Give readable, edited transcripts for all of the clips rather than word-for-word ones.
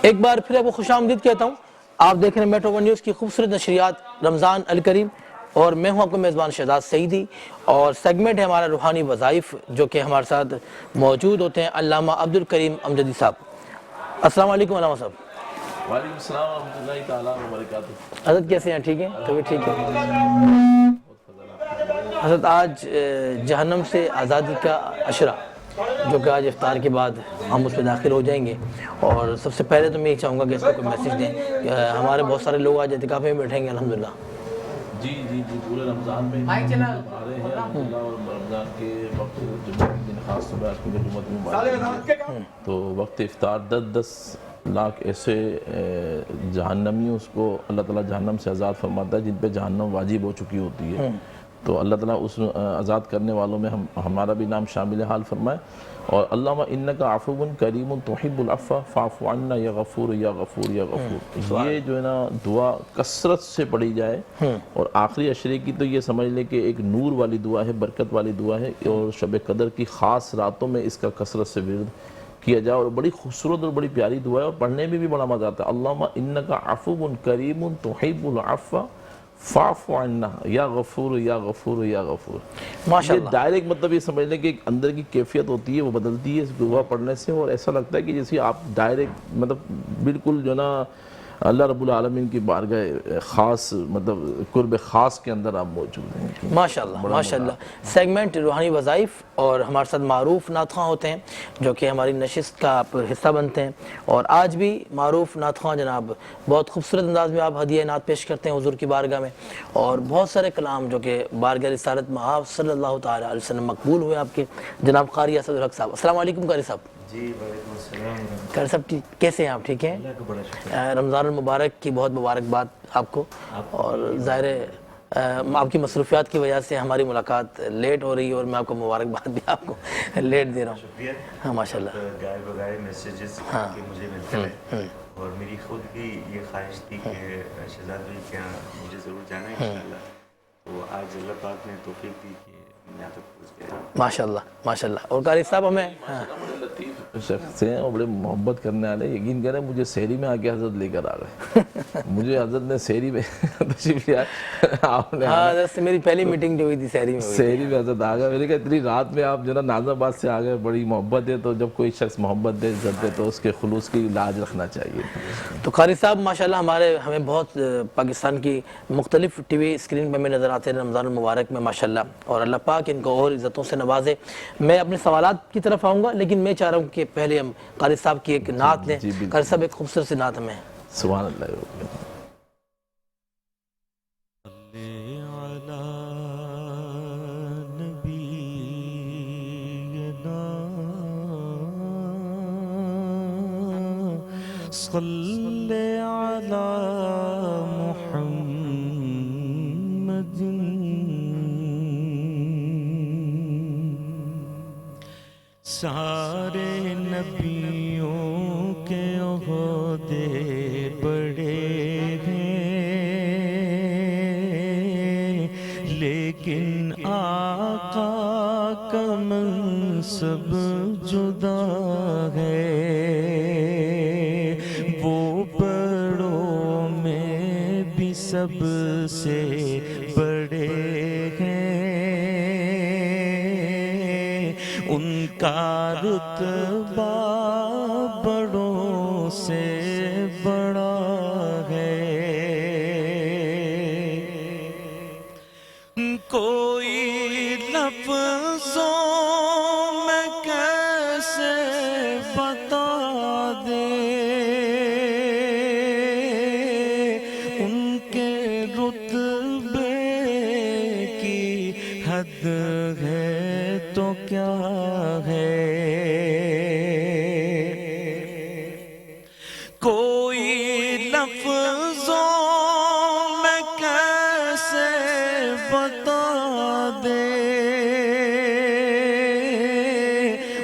ایک بار پھر آپ کو خوش آمدید کہتا ہوں. آپ دیکھ رہے ہیں میٹرو ون نیوز کی خوبصورت نشریات رمضان الکریم، اور میں ہوں آپ کو میزبان شہزاد سعیدی، اور سیگمنٹ ہے ہمارا روحانی وظائف، جو کہ ہمارے ساتھ موجود ہوتے ہیں علامہ عبدالکریم امجدی صاحب. السلام علیکم علامہ صاحب. وعلیکم السلام ورحمۃ اللہ تعالیٰ وبرکاتہ. حضرت کیسے ہیں؟ ٹھیک ہیں؟ کبھی ٹھیک ہے حضرت. آج جہنم سے آزادی کا عشرہ، جو کہ آج افطار کے بعد ہم اس میں داخل ہو جائیں گے، اور سب سے پہلے تو میں یہ چاہوں گا کہ اس کو کوئی میسیج دیں کہ ہمارے بہت سارے لوگ آج اعتکاف میں بیٹھیں گے الحمدللہ. جی پورے رمضان میں آ رہے ہیں الحمدللہ، اور رمضان کے وقت جمعہ کے دن خاص طور پر جمعہ مبارک ہے، تو وقت افطار 10 لاکھ ایسے جہنمیوں اس کو اللہ تعالیٰ جہنم سے آزاد فرماتا ہے جن پہ جہنم واجب ہو چکی ہوتی ہے. تو اللہ تعالیٰ اس آزاد کرنے والوں میں ہمارا بھی نام شامل حال فرمائے. اور اللہم انکا عفو کریم تحب العفو فاعف عنا یا غفور یا غفور یا غفور. یہ جو ہے نا دعا کثرت سے پڑھی جائے، اور آخری عشرے کی تو یہ سمجھ لیں کہ ایک نور والی دعا ہے، برکت والی دعا ہے، اور شب قدر کی خاص راتوں میں اس کا کثرت سے ورد کیا جائے. اور بڑی خوبصورت اور بڑی پیاری دعا ہے، اور پڑھنے میں بھی بڑا مزہ آتا ہے. اللہم انکا عفو کریم تحب العفو فاعف عنا یا غفور یا غفور یا غفور. ماشاءاللہ. یہ ڈائریکٹ مطلب یہ سمجھ لیں کہ ایک اندر کی کیفیت ہوتی ہے، وہ بدلتی ہے اس دعا پڑھنے سے، اور ایسا لگتا ہے کہ جیسے آپ ڈائریکٹ مطلب بالکل جو نا اللہ رب العالمین کی بارگاہ خاص مطلب قرب خاص کے اندر آپ موجود ہیں. ماشاءاللہ ماشاءاللہ. سیگمنٹ روحانی وظائف، اور ہمارے ساتھ معروف نعت خواں ہوتے ہیں جو کہ ہماری نشست کا آپ حصہ بنتے ہیں. اور آج بھی معروف نعت خواں جناب بہت خوبصورت انداز میں آپ ہدیہ نعت پیش کرتے ہیں حضور کی بارگاہ میں، اور بہت سارے کلام جو کہ بارگاہ رسالت مآب صلی اللہ تعالیٰ علیہ وسلم مقبول ہوئے آپ کے. جناب قاری اسد الحق صاحب، السلام علیکم قاری صاحب. جی وعلیکم السلام. قاری صاحب کیسے ہیں آپ؟ ٹھیک ہیں؟ اللہ کا بڑا شکر. رمضان المبارک کی بہت مبارکباد آپ کو. اور ظاہر ہے آپ کی مصروفیات کی وجہ سے ہماری ملاقات لیٹ ہو رہی ہے، اور میں آپ کو مبارکباد بھی آپ کو لیٹ دے رہا ہوں. شکریہ. ہاں ماشاءاللہ. گائے بغائے میسیجز کہ مجھے ملتے رہے، اور میری خود بھی یہ خواہش تھی کہ شہزاد بھائی کے یہاں مجھے ضرور جانا ہے انشاءاللہ. تو آج اللہ پاک نے توفیق دی کہ میں یہاں تک پہنچ گیا. ماشاءاللہ ماشاءاللہ. اور قاری صاحب ہمیں بڑے لطیف شخص ہیں اور بڑے محبت کرنے والے. یقین کریں مجھے سحری میں آ کے حضرت لے کر آ گئے. مجھے حضرت نے سحری میں تشریف لیا. آپ نے ہاں حضرت سے میری پہلی میٹنگ جو ہوئی تھی سحری میں ہوئی. سحری میں حضرت آ گئے. میں نے کہا اتنی رات میں آپ جو نا ناظم آباد سے آ گئے، بڑی محبت ہے. تو جب کوئی شخص محبت دے عزت دے تو اس کے خلوص کی لاج رکھنا چاہیے. تو قاری صاحب ماشاءاللہ ہمیں بہت پاکستان کی مختلف ٹی وی اسکرین پہ ہمیں نظر آتے ہیں رمضان المبارک میں ماشاءاللہ، اور اللہ پاک ان کو اور عزتوں سے نوازے. میں اپنے سوالات کی طرف آؤں گا، لیکن میں چاہ رہا ہوں کہ پہلے ہم قاری صاحب کی ایک نعت لیں. قاری صاحب ایک خوبصورت سی نعت ہمیں. سبحان اللہ. صلی علی محمد. سارے نبیوں کے عہدے بڑے ہیں، لیکن آقا کا منصب جدا ہے. وہ بڑوں میں بھی سب سے بڑے ہیں، ان کا رتبہ بڑوں سے بڑا ہے. کوئی لفظوں میں کیسے بتا دے ان کے رتبے کی حد ہے تو کیا ہے. کوئی لفظوں میں کیسے بتا دے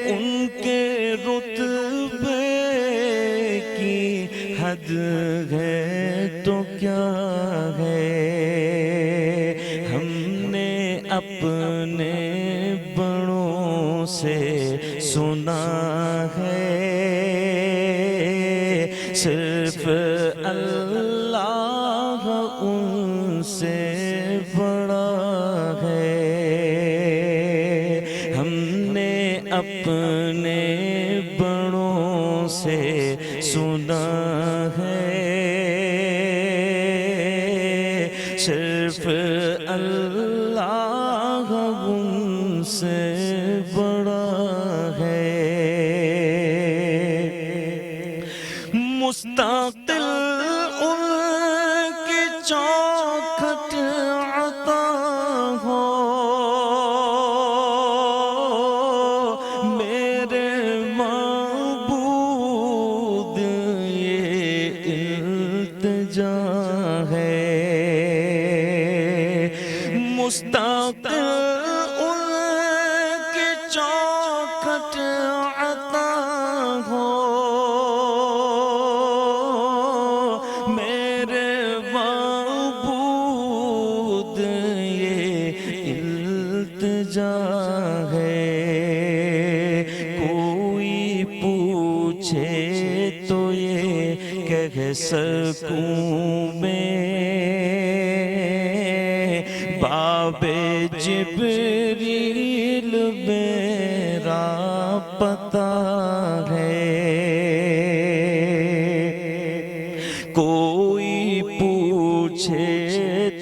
ان کے رتبے کی حد ہے تو کیا ہے. ہم نے اپنے بڑوں سے سنا ہے صرف اللہ ان سے بڑا ہے. ہم نے اپنے بڑوں سے سنا ہے صرف اللہ ان سے بڑا ہے. مستقل ان کی چوکھٹ عطا ہو میرے معبود یہ التجا ہے. مستقل ان کی چوکھٹ عطا ہو میرے معبود یہ التجا ہے. کوئی پوچھے تو یہ کہہ سکوں میں باب جبریل میرا پتہ ہے. کوئی پوچھے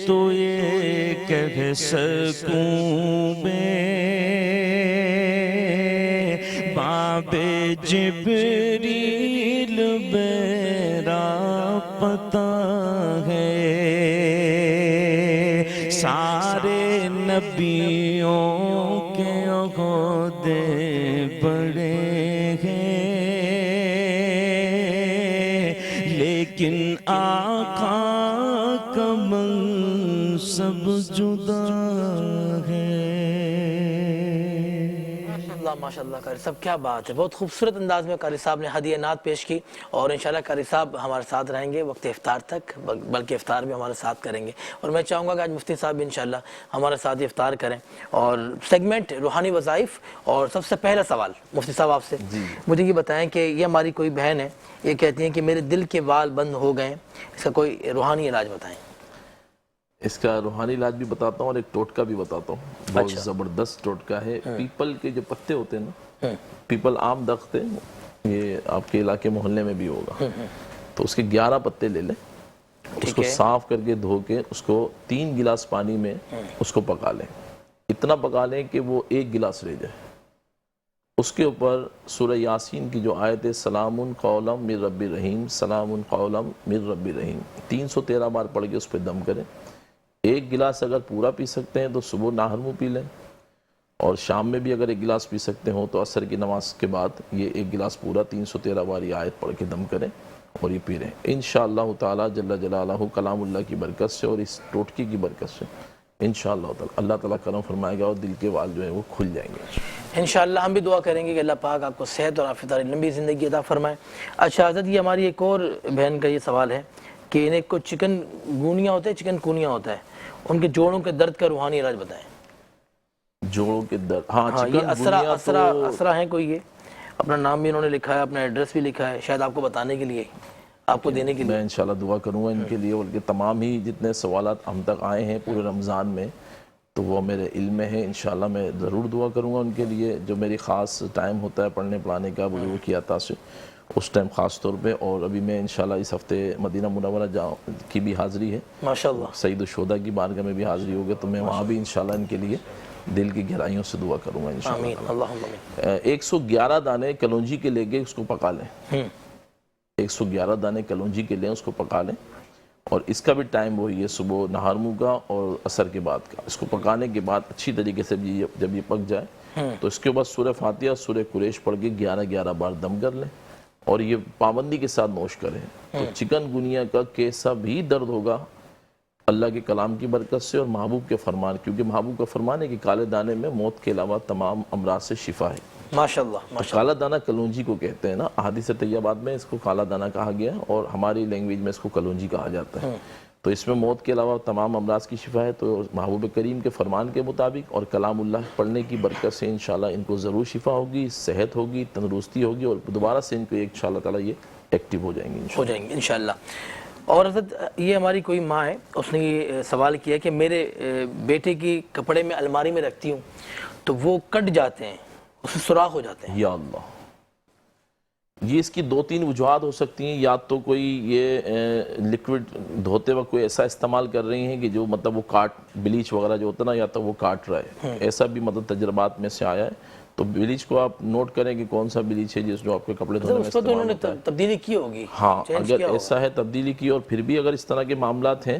تو یہ کہہ سکوں میں باب جبریل میرا پتہ ہے. سارے نبیوں کے عہدے بڑے ہیں لیکن آقا کا منصب جدا ہے. ماشاءاللہ قاری صاحب کیا بات ہے. بہت خوبصورت انداز میں قاری صاحب نے ہدیہ نعت پیش کی اور انشاءاللہ قاری صاحب ہمارے ساتھ رہیں گے وقت افطار تک بلکہ افطار بھی ہمارے ساتھ کریں گے. اور میں چاہوں گا کہ آج مفتی صاحب بھی انشاءاللہ ہمارے ساتھ افطار کریں. اور سیگمنٹ روحانی وظائف اور سب سے پہلا سوال مفتی صاحب آپ سے مجھے یہ بتائیں کہ یہ ہماری کوئی بہن ہے یہ کہتی ہیں کہ میرے دل کے وال بند ہو گئے اس کا کوئی روحانی علاج بتائیں. اس کا روحانی علاج بھی بتاتا ہوں اور ایک ٹوٹکا بھی بتاتا ہوں. بہت زبردست ٹوٹکا ہے. پیپل کے جو پتے ہوتے ہیں نا پیپل عام درخت ہے یہ آپ کے علاقے محلے میں بھی ہوگا تو اس کے 11 پتے لے لیں اس کو صاف کر کے دھو کے اس کو 3 گلاس پانی میں اس کو پکا لیں. اتنا پکا لیں کہ وہ 1 گلاس رہ جائے. اس کے اوپر سورہ یاسین کی جو آیت ہے سلام قولا من رب الرحیم سلام قولا من رب الرحیم 313 بار پڑھ کے اس پہ دم کریں. 1 گلاس اگر پورا پی سکتے ہیں تو صبح ناہر منہ پی لیں اور شام میں بھی اگر 1 گلاس پی سکتے ہوں تو عصر کی نماز کے بعد یہ 1 گلاس پورا 313 بار یہ آیت پڑھ کے دم کریں اور یہ پی لیں. انشاءاللہ تعالی جل جلالہ کلام اللہ کی برکت سے اور اس ٹوٹکی کی برکت سے انشاءاللہ تعالی اللہ تعالیٰ کرم فرمائے گا اور دل کے وال جو ہیں وہ کھل جائیں گے. انشاءاللہ ہم بھی دعا کریں گے کہ اللہ پاک آپ کو صحت اور عافیت اور لمبی زندگی عطا فرمائے. اچھا حضرت یہ ہماری ایک اور بہن کا یہ سوال ہے کہ انہیں کو چکن گونیا ہوتا ہے چکن کونیا ہوتا ہے ان کے جوڑوں کے درد کا روحانی علاج بتائیں. جوڑوں کے درد ہاں یہ اسرا ہیں کوئی یہ اپنا نام بھی انہوں نے لکھا ہے اپنا ایڈریس بھی لکھا ہے شاید آپ کو بتانے کے لیے آپ کو دینے کے لیے. میں انشاءاللہ دعا کروں گا ان کے لیے بلکہ تمام ہی جتنے سوالات ہم تک آئے ہیں پورے رمضان میں تو وہ میرے علم میں ہے. انشاءاللہ میں ضرور دعا کروں گا ان کے لیے. جو میری خاص ٹائم ہوتا ہے پڑھنے پڑھانے کا بزرگوں کی عطا سے اس ٹائم خاص طور پہ. اور ابھی میں انشاءاللہ اس ہفتے مدینہ منورہ کی بھی حاضری ہے ماشاءاللہ سید الشہداء کی بارگاہ میں بھی حاضری ہوگی تو میں وہاں بھی انشاءاللہ ان کے لیے دل کی گہرائیوں سے دعا کروں گا انشاءاللہ. 111 دانے کلونجی کے لے کے اس کو پکا لیں. 111 دانے کلونجی کے لیں اس کو پکا لیں اور اس کا بھی ٹائم وہی ہے صبح نہار منہ کا اور عصر کے بعد کا. اس کو پکانے کے بعد اچھی طریقے سے جب یہ پک جائے تو اس کے بعد سورہ فاتحہ سورہ قریش پڑھ کے 11 بار دم کر لیں اور یہ پابندی کے ساتھ نوش کریں. تو چکن گنیا کا کیسا بھی درد ہوگا اللہ کے کلام کی برکت سے اور محبوب کے فرمان کیونکہ محبوب کا فرمان ہے کہ کالے دانے میں موت کے علاوہ تمام امراض سے شفا ہے. ماشاءاللہ کالا دانہ کلونجی کو کہتے ہیں نا. احادیث طیبات میں اس کو کالا دانہ کہا گیا اور ہماری لینگویج میں اس کو کلونجی کہا جاتا ہے. تو اس میں موت کے علاوہ تمام امراض کی شفا ہے. تو محبوب کریم کے فرمان کے مطابق اور کلام اللہ پڑھنے کی برکت سے انشاءاللہ ان کو ضرور شفا ہوگی صحت ہوگی تندرستی ہوگی اور دوبارہ سے ان کو انشاءاللہ تعالی یہ ایکٹیو ہو جائیں گی ہو جائیں گے انشاءاللہ۔ اور حضرت یہ ہماری کوئی ماں ہے، اس نے یہ سوال کیا کہ میرے بیٹے کی کپڑے میں الماری میں رکھتی ہوں تو وہ کٹ جاتے ہیں، اس میں سوراخ ہو جاتے ہیں۔ یا اللہ، یہ اس کی دو تین وجوہات ہو سکتی ہیں، یا تو کوئی یہ لکوڈ دھوتے وقت کوئی ایسا استعمال کر رہی ہیں کہ جو مطلب وہ بلیچ وغیرہ جو ہوتا ہے نا، یا تو وہ کاٹ رہا ہے، ایسا بھی مطلب تجربات میں سے آیا ہے۔ تو بلیچ کو آپ نوٹ کریں کہ کون سا بلیچ ہے جو آپ کے کپڑے دھونے میں اس کو تو انہوں نے استعمال ہوتا ہے۔ تبدیلی کی ہوگی، ہاں، چینج اگر کیا ہوگا۔ ایسا ہے تبدیلی کی، اور پھر بھی اگر اس طرح کے معاملات ہیں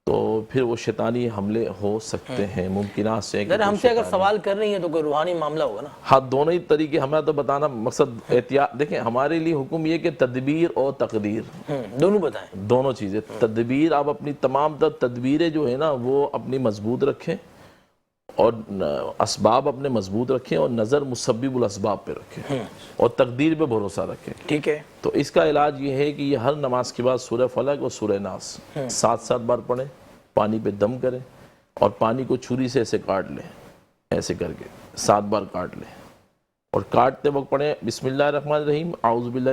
تو پھر وہ شیطانی حملے ہو سکتے ہیں، ممکنات سے کہ ہم سے اگر سوال کر رہی ہیں تو کوئی روحانی معاملہ ہوگا نا۔ ہاں، دونوں ہی طریقے ہمیں تو بتانا مقصد احتیاط۔ دیکھیں ہمارے لیے حکم یہ کہ تدبیر اور تقدیر دونوں بتائیں۔ دونوں چیزیں، تدبیر آپ اپنی تمام تر تدبیریں جو ہے نا وہ اپنی مضبوط رکھیں، اور اسباب اپنے مضبوط رکھیں، اور نظر مسبب الاسباب پہ رکھیں، اور تقدیر پہ بھروسہ رکھیں۔ ٹھیک ہے، تو اس کا علاج یہ ہے کہ یہ ہر نماز کے بعد سورہ فلق اور سورہ ناس 7 بار پڑھیں، پانی پہ دم کریں، اور پانی کو چھری سے ایسے کاٹ لیں، ایسے کر کے 7 بار کاٹ لیں، اور کاٹتے وقت پڑھیں بسم اللہ الرحمن الرحیم، اعوذ باللہ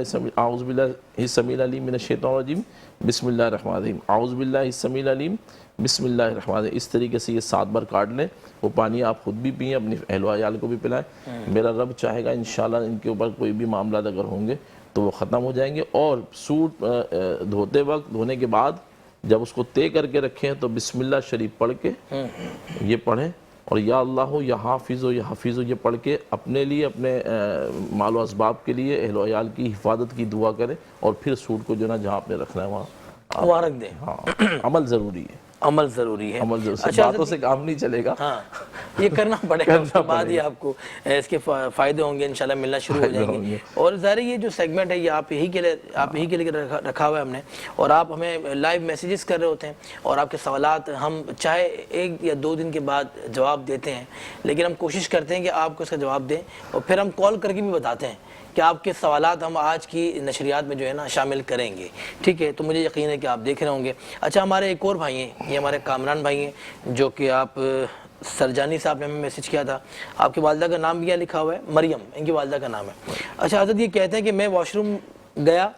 السمیع العلیم من الشیطان الرجیم، بسم اللہ الرحمن الرحیم، اعوذ باللہ السمیع العلیم، بسم اللہ الرحمن الرحیم۔ اس طریقے سے یہ 7 بار کاٹ لیں۔ وہ پانی آپ خود بھی پئیں، اپنی اہل و عیال کو بھی پلائیں۔ میرا رب چاہے گا انشاءاللہ ان کے اوپر کوئی بھی معاملات اگر ہوں گے تو وہ ختم ہو جائیں گے۔ اور سوٹ دھوتے وقت، دھونے کے بعد جب اس کو طے کر کے رکھیں تو بسم اللہ شریف پڑھ کے یہ پڑھیں، اور یا اللہ ہو یا حافظ ہو یا حفیظ ہو یہ پڑھ کے اپنے لیے، اپنے مال و اسباب کے لیے، اہل و عیال کی حفاظت کی دعا کریں، اور پھر سوٹ کو جو نا جہاں آپ نے رکھنا ہے وہاں رکھ دیں۔ ہاں، عمل ضروری ہے، عمل ضروری ہے۔ عمل ضروری ہے، باتوں سے کام نہیں چلے گا، ہاں، یہ کرنا پڑے گا، اس کے بعد ہی آپ کو اس کے فائدے ہوں گے، انشاءاللہ ملنا شروع ہو جائیں گے۔ اور ظاہر یہ جو سیگمنٹ ہے یہ آپ ہی کے لیے رکھا ہوا ہے ہم نے، اور آپ ہمیں لائیو میسیجز کر رہے ہوتے ہیں، اور آپ کے سوالات ہم چاہے 1 یا 2 دن کے بعد جواب دیتے ہیں، لیکن ہم کوشش کرتے ہیں کہ آپ کو اس کا جواب دیں، اور پھر ہم کال کر کے بھی بتاتے ہیں کہ آپ کے سوالات ہم آج کی نشریات میں جو ہے نا شامل کریں گے، ٹھیک ہے؟ تو مجھے یقین ہے کہ آپ دیکھ رہے ہوں گے۔ اچھا، ہمارے ایک اور بھائی ہیں، یہ ہمارے کامران بھائی ہیں، جو کہ آپ سرجانی صاحب نے ہمیں میسج کیا تھا۔ آپ کی والدہ کا نام بھی کیا لکھا ہوا ہے؟ مریم، ان کی والدہ کا نام ہے۔ اچھا حضرت، یہ کہتے ہیں کہ میں واش روم گیا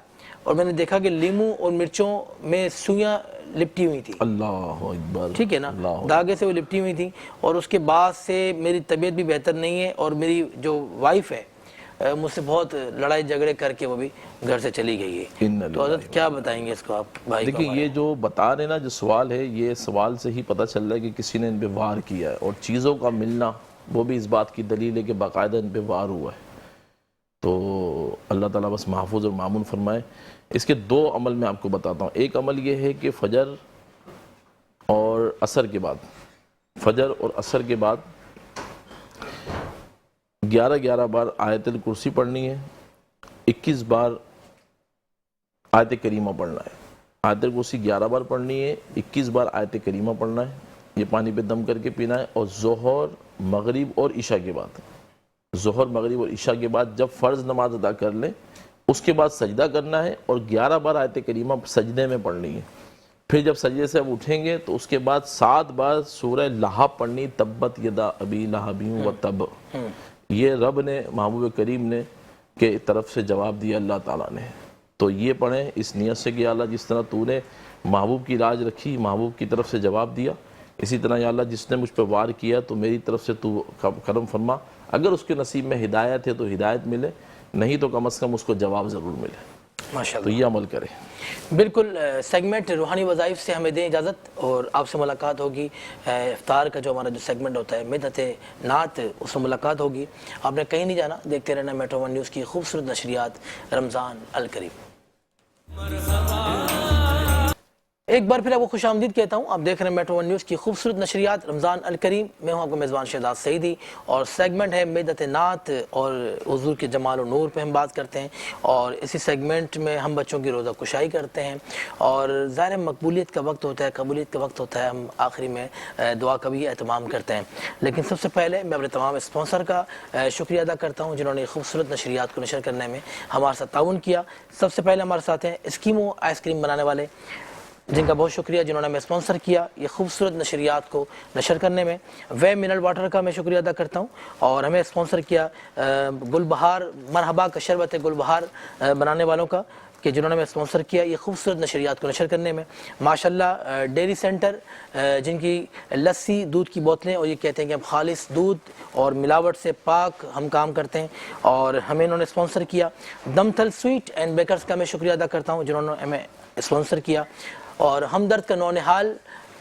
اور میں نے دیکھا کہ لیموں اور مرچوں میں سوئیاں لپٹی ہوئی تھی، اللہ اکبر، ٹھیک ہے نا، دھاگے سے وہ لپٹی ہوئی تھی، اور اس کے بعد سے میری طبیعت بھی بہتر نہیں ہے، اور میری جو وائف ہے مجھ سے بہت لڑائی جھگڑے کر کے وہ بھی گھر سے چلی گئی ہے۔ تو حضرت کیا بتائیں گے اس کو آپ بھائی کو؟ دیکھیں یہ جو بتا رہے نا، جو سوال ہے، یہ سوال سے ہی پتہ چل رہا ہے کہ کسی نے ان پہ وار کیا ہے، اور چیزوں کا ملنا وہ بھی اس بات کی دلیل ہے کہ باقاعدہ ان پہ وار ہوا ہے۔ تو اللہ تعالیٰ بس محفوظ اور معمون فرمائے۔ اس کے 2 عمل میں آپ کو بتاتا ہوں۔ ایک عمل یہ ہے کہ فجر اور عصر کے بعد، فجر اور عصر کے بعد 11 بار آیت الکرسی پڑھنی ہے، 21 بار آیت کریمہ پڑھنا ہے۔ آیت الکرسی 11 بار پڑھنی ہے، 21 بار آیت کریمہ پڑھنا ہے، یہ پانی پہ دم کر کے پینا ہے۔ اور ظہر، مغرب اور عشاء کے بعد، ظہر، مغرب اور عشاء کے بعد جب فرض نماز ادا کر لیں اس کے بعد سجدہ کرنا ہے، اور 11 بار آیت کریمہ سجدے میں پڑھنی ہے۔ پھر جب سجدے سے اب اٹھیں گے تو اس کے بعد 7 بار سورہ لہب پڑھنی، تبت یدا ابی لہب و تب۔ یہ رب نے، محبوب کریم نے کے طرف سے جواب دیا اللہ تعالیٰ نے۔ تو یہ پڑھیں اس نیت سے کہ یا اللہ جس طرح تو نے محبوب کی لاج رکھی، محبوب کی طرف سے جواب دیا، اسی طرح یا اللہ جس نے مجھ پہ وار کیا تو میری طرف سے تو کرم فرما۔ اگر اس کے نصیب میں ہدایت ہے تو ہدایت ملے، نہیں تو کم از کم اس کو جواب ضرور ملے۔ تو یہ عمل کریں۔ بالکل، سیگمنٹ روحانی وظائف سے ہمیں دیں اجازت، اور آپ سے ملاقات ہوگی افطار کا جو ہمارا جو سیگمنٹ ہوتا ہے مدحت نعت، اس میں ملاقات ہوگی۔ آپ نے کہیں نہیں جانا، دیکھتے رہنا میٹرو 1 نیوز کی خوبصورت نشریات رمضان الکریم۔ ایک بار پھر آپ کو خوش آمدید کہتا ہوں، آپ دیکھ رہے ہیں میٹرو 1 نیوز کی خوبصورت نشریات رمضان الکریم۔ میں ہوں آپ کا میزبان شہزاد سعیدی، اور سیگمنٹ ہے مدحت نعت، اور حضور کے جمال و نور پہ ہم بات کرتے ہیں، اور اسی سیگمنٹ میں ہم بچوں کی روزہ کشائی کرتے ہیں، اور ظاہر مقبولیت کا وقت ہوتا ہے، قبولیت کا وقت ہوتا ہے، ہم آخری میں دعا کا بھی اہتمام کرتے ہیں۔ لیکن سب سے پہلے میں اپنے تمام اسپانسر کا شکریہ ادا کرتا ہوں جنہوں نے خوبصورت نشریات کو نشر کرنے میں ہمارے ساتھ تعاون کیا۔ سب سے پہلے ہمارے ساتھ ہیں اسکیمو آئس کریم بنانے والے، جن کا بہت شکریہ، جنہوں نے ہمیں اسپانسر کیا یہ خوبصورت نشریات کو نشر کرنے میں۔ وے منرل واٹر کا میں شکریہ ادا کرتا ہوں، اور ہمیں اسپانسر کیا گل بہار، مرحبا کا شربت گل بہار بنانے والوں کا، کہ جنہوں نے ہمیں اسپانسر کیا یہ خوبصورت نشریات کو نشر کرنے میں. ماشاءاللہ ڈیری سینٹر جن کی لسی دودھ کی بوتلیں اور یہ کہتے ہیں کہ ہم خالص دودھ اور ملاوٹ سے پاک ہم کام کرتے ہیں اور ہمیں انہوں نے اسپانسر کیا. دمتھل سویٹ اینڈ بیکرز کا میں شکریہ ادا کرتا ہوں جنہوں نے ہمیں اسپانسر کیا. اور ہمدرد کا نونہال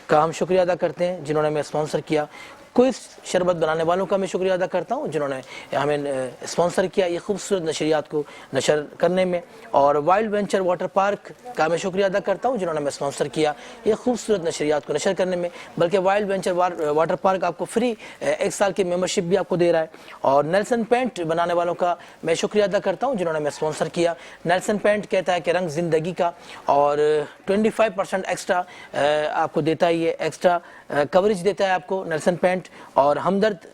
کا ہم شکریہ ادا کرتے ہیں جنہوں نے ہمیں اسپانسر کیا. کوئز شربت بنانے والوں کا میں شکریہ ادا کرتا ہوں جنہوں نے ہمیں اسپانسر کیا یہ خوبصورت نشریات کو نشر کرنے میں. اور وائلڈ وینچر واٹر پارک کا میں شکریہ ادا کرتا ہوں جنہوں نے ہمیں اسپانسر کیا یہ خوبصورت نشریات کو نشر کرنے میں. بلکہ وائلڈ وینچر واٹر پارک آپ کو فری 1 سال کی ممبرشپ بھی آپ کو دے رہا ہے. اور نیلسن پینٹ بنانے والوں کا میں شکریہ ادا کرتا ہوں جنہوں نے ہمیں اسپانسر کیا. نیلسن پینٹ کہتا ہے کہ رنگ زندگی کا اور 25% ایکسٹرا آپ کو دیتا ہے, یہ ایکسٹرا کوریج دیتا ہے آپ کو نیلسن پینٹ. اور ہمدرد